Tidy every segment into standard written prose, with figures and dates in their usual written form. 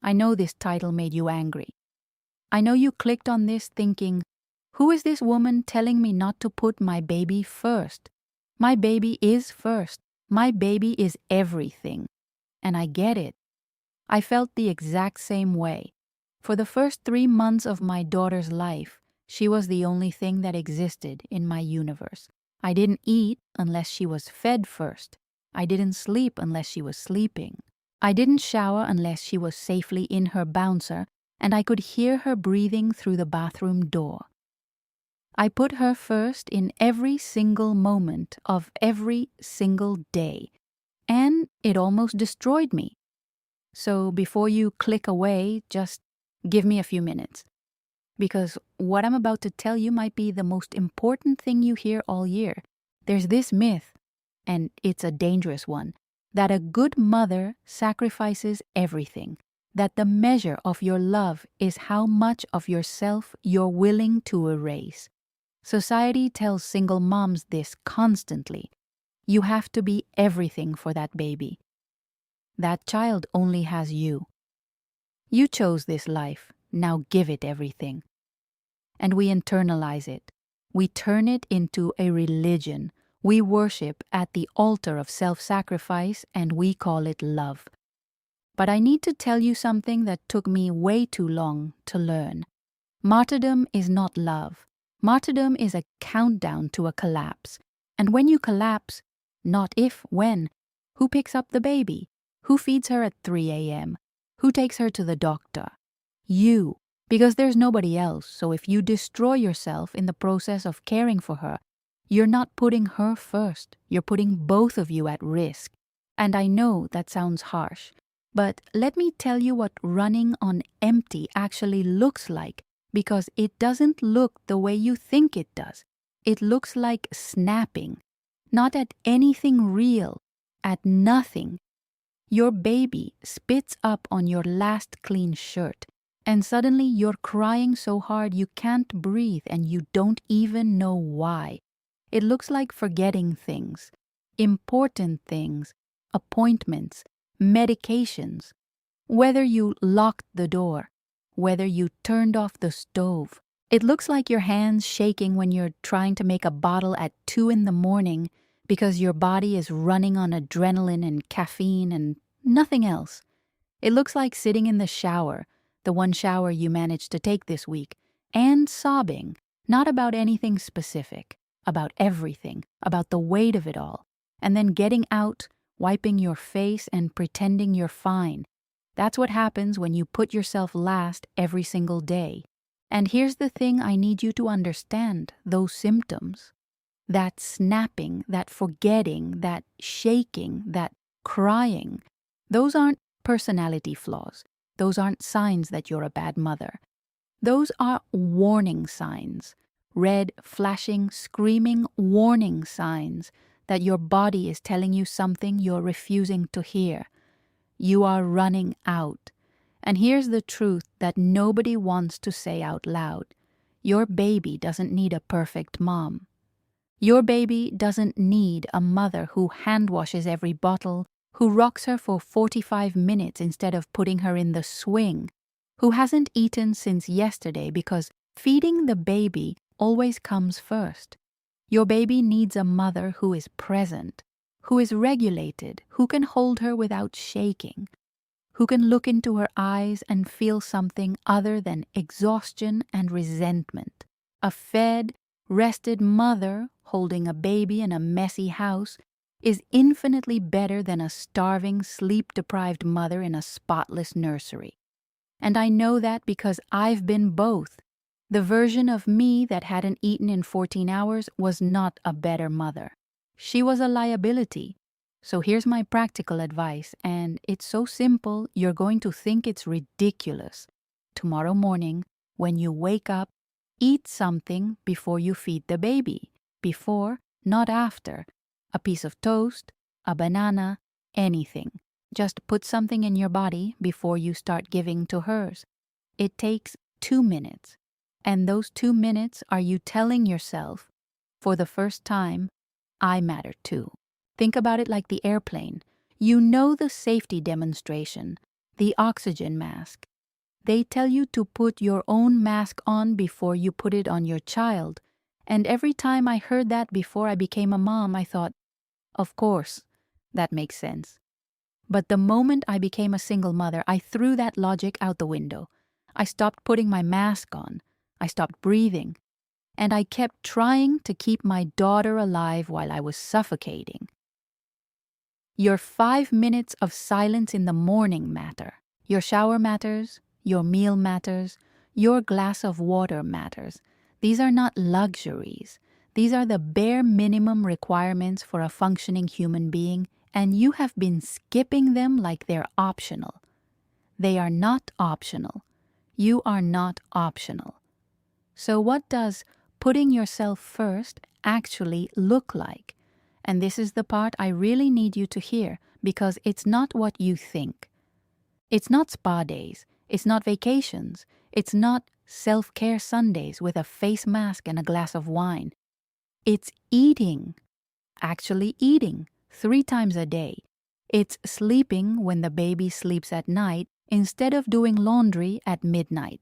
I know this title made you angry. I know you clicked on this thinking, who is this woman telling me not to put my baby first? My baby is first. My baby is everything. And I get it. I felt the exact same way. For the first 3 months of my daughter's life, she was the only thing that existed in my universe. I didn't eat unless she was fed first. I didn't sleep unless she was sleeping. I didn't shower unless she was safely in her bouncer and I could hear her breathing through the bathroom door. I put her first in every single moment of every single day, and it almost destroyed me. So before you click away, just give me a few minutes. Because what I'm about to tell you might be the most important thing you hear all year. There's this myth, and it's a dangerous one, that a good mother sacrifices everything, that the measure of your love is how much of yourself you're willing to erase. Society tells single moms this constantly. You have to be everything for that baby. That child only has you. You chose this life, now give it everything. And we internalize it. We turn it into a religion. We worship at the altar of self-sacrifice and we call it love. But I need to tell you something that took me way too long to learn. Martyrdom is not love. Martyrdom is a countdown to a collapse. And when you collapse, not if, when, who picks up the baby? Who feeds her at 3 a.m.? Who takes her to the doctor? You. Because there's nobody else, so if you destroy yourself in the process of caring for her, you're not putting her first, you're putting both of you at risk. And I know that sounds harsh, but let me tell you what running on empty actually looks like, because it doesn't look the way you think it does. It looks like snapping, not at anything real, at nothing. Your baby spits up on your last clean shirt, and suddenly you're crying so hard you can't breathe and you don't even know why. It looks like forgetting things, important things, appointments, medications. Whether you locked the door, whether you turned off the stove. It looks like your hands shaking when you're trying to make a bottle at 2 in the morning because your body is running on adrenaline and caffeine and nothing else. It looks like sitting in the shower, the one shower you managed to take this week, and sobbing, not about anything specific, about everything, about the weight of it all, and then getting out, wiping your face and pretending you're fine. That's what happens when you put yourself last every single day. And here's the thing I need you to understand, those symptoms. That snapping, that forgetting, that shaking, that crying, those aren't personality flaws. Those aren't signs that you're a bad mother. Those are warning signs. Red, flashing, screaming warning signs that your body is telling you something you're refusing to hear. You are running out. And here's the truth that nobody wants to say out loud. Your baby doesn't need a perfect mom. Your baby doesn't need a mother who hand washes every bottle, who rocks her for 45 minutes instead of putting her in the swing, who hasn't eaten since yesterday because feeding the baby always comes first. Your baby needs a mother who is present, who is regulated, who can hold her without shaking, who can look into her eyes and feel something other than exhaustion and resentment. A fed, rested mother holding a baby in a messy house is infinitely better than a starving, sleep-deprived mother in a spotless nursery. And I know that because I've been both. The version of me that hadn't eaten in 14 hours was not a better mother. She was a liability. So here's my practical advice, and it's so simple you're going to think it's ridiculous. Tomorrow morning, when you wake up, eat something before you feed the baby. Before, not after. A piece of toast, a banana, anything. Just put something in your body before you start giving to hers. It takes 2 minutes. And those 2 minutes are you telling yourself, for the first time, I matter too. Think about it like the airplane. You know the safety demonstration, the oxygen mask. They tell you to put your own mask on before you put it on your child. And every time I heard that before I became a mom, I thought, of course, that makes sense. But the moment I became a single mother, I threw that logic out the window. I stopped putting my mask on. I stopped breathing. And I kept trying to keep my daughter alive while I was suffocating. Your 5 minutes of silence in the morning matter. Your shower matters. Your meal matters. Your glass of water matters. These are not luxuries. These are the bare minimum requirements for a functioning human being, and you have been skipping them like they're optional. They are not optional. You are not optional. So what does putting yourself first actually look like? And this is the part I really need you to hear, because it's not what you think. It's not spa days. It's not vacations. It's not self-care Sundays with a face mask and a glass of wine. It's eating. Actually eating 3 times a day. It's sleeping when the baby sleeps at night instead of doing laundry at midnight.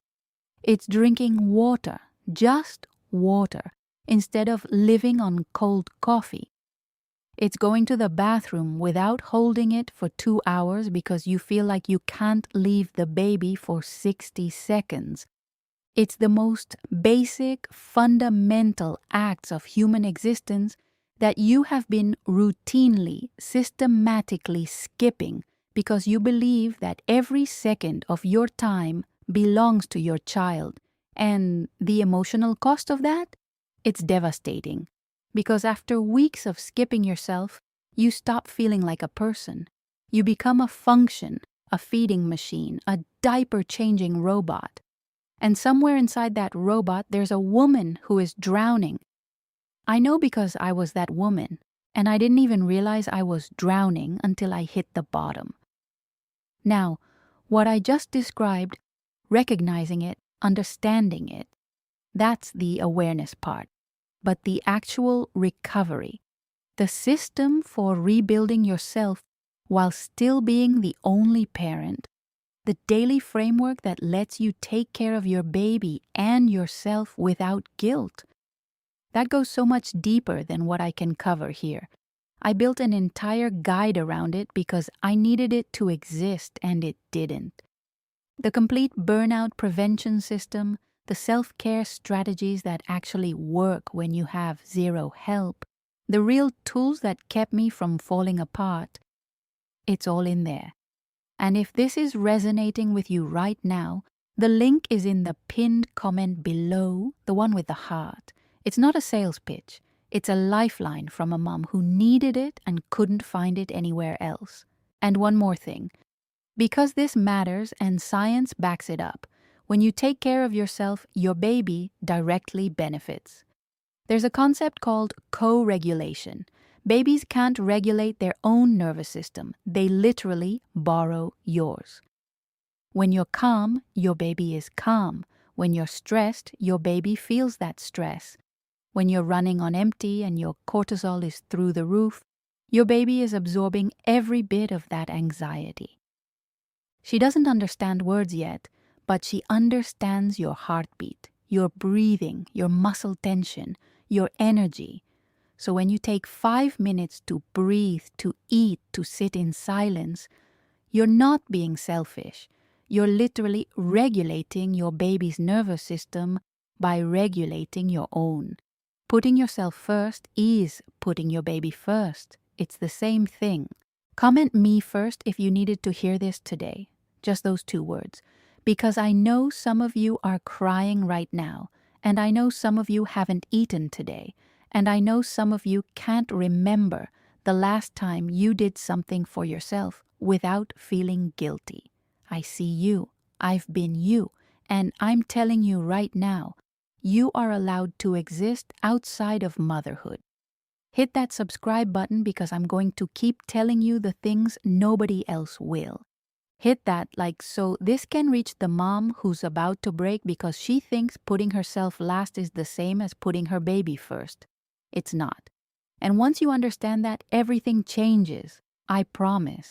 It's drinking water, just water, instead of living on cold coffee. It's going to the bathroom without holding it for 2 hours because you feel like you can't leave the baby for 60 seconds. It's the most basic, fundamental acts of human existence that you have been routinely, systematically skipping because you believe that every second of your time belongs to your child. And the emotional cost of that? It's devastating. Because after weeks of skipping yourself, you stop feeling like a person. You become a function, a feeding machine, a diaper-changing robot. And somewhere inside that robot, there's a woman who is drowning. I know because I was that woman, and I didn't even realize I was drowning until I hit the bottom. Now, what I just described, recognizing it, understanding it, that's the awareness part. But the actual recovery, the system for rebuilding yourself while still being the only parent, the daily framework that lets you take care of your baby and yourself without guilt. That goes so much deeper than what I can cover here. I built an entire guide around it because I needed it to exist and it didn't. The complete burnout prevention system, the self-care strategies that actually work when you have zero help, the real tools that kept me from falling apart, it's all in there. And if this is resonating with you right now, the link is in the pinned comment below, the one with the heart. It's not a sales pitch. It's a lifeline from a mom who needed it and couldn't find it anywhere else. And one more thing. Because this matters and science backs it up, when you take care of yourself, your baby directly benefits. There's a concept called co-regulation. Babies can't regulate their own nervous system. They literally borrow yours. When you're calm, your baby is calm. When you're stressed, your baby feels that stress. When you're running on empty and your cortisol is through the roof, your baby is absorbing every bit of that anxiety. She doesn't understand words yet, but she understands your heartbeat, your breathing, your muscle tension, your energy. So when you take 5 minutes to breathe, to eat, to sit in silence, you're not being selfish. You're literally regulating your baby's nervous system by regulating your own. Putting yourself first is putting your baby first. It's the same thing. Comment me first if you needed to hear this today. Just those 2 words. Because I know some of you are crying right now, and I know some of you haven't eaten today, and I know some of you can't remember the last time you did something for yourself without feeling guilty. I see you. I've been you. And I'm telling you right now, you are allowed to exist outside of motherhood. Hit that subscribe button because I'm going to keep telling you the things nobody else will. Hit that so this can reach the mom who's about to break because she thinks putting herself last is the same as putting her baby first. It's not. And once you understand that, everything changes. I promise.